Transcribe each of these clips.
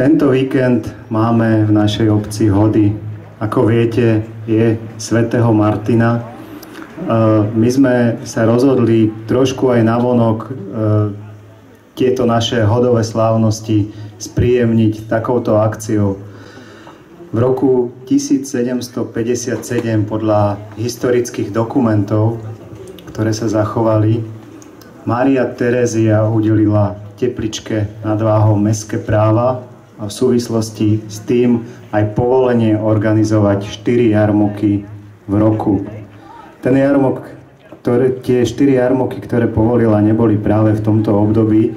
Tento víkend máme v našej obci hody. Ako viete, je svätého Martina. My sme sa rozhodli trošku aj navonok tieto naše hodové slávnosti spríjemniť takouto akciou. V roku 1757 podľa historických dokumentov, ktoré sa zachovali, Mária Terézia udelila Tepličke nad Váhom mestské práva a v súvislosti s tým aj povolenie organizovať 4 jarmoky v roku. Tie 4 jarmoky, ktoré povolila, neboli práve v tomto období,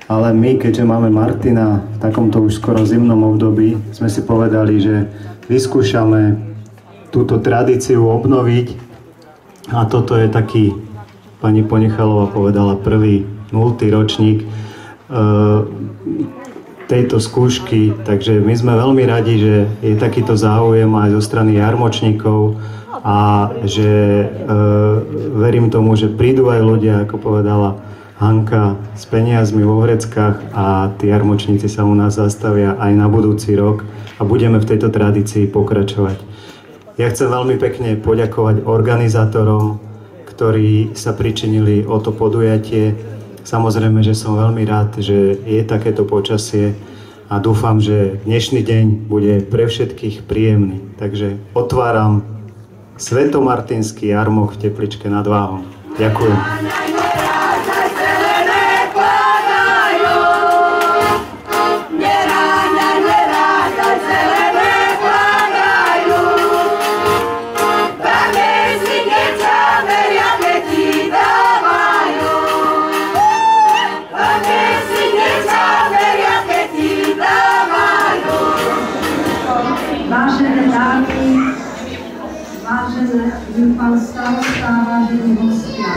ale my, keďže máme Martina v takomto už skoro zimnom období, sme si povedali, že vyskúšame túto tradíciu obnoviť a toto je taký, pani Ponechalová povedala, prvý 0. ročník tejto skúšky, takže my sme veľmi radi, že je takýto záujem aj zo strany jarmočníkov a že verím tomu, že prídu aj ľudia, ako povedala Hanka, s peniazmi vo vreckách a tí jarmočníci sa u nás zastavia aj na budúci rok a budeme v tejto tradícii pokračovať. Ja chcem veľmi pekne poďakovať organizátorom, ktorí sa pričinili o to podujatie. Samozrejme, že som veľmi rád, že je takéto počasie a dúfam, že dnešný deň bude pre všetkých príjemný. Takže otváram Svetomartinský jarmok v Tepličke nad Váhom. Ďakujem. Pán starosta, vážení hostia.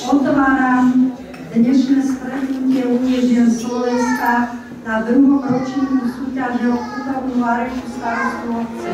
Otváram dnešné stretnutie Únie žien Slovenska na 2. ročníku súťaže o kultúrnu arénu starostu obce.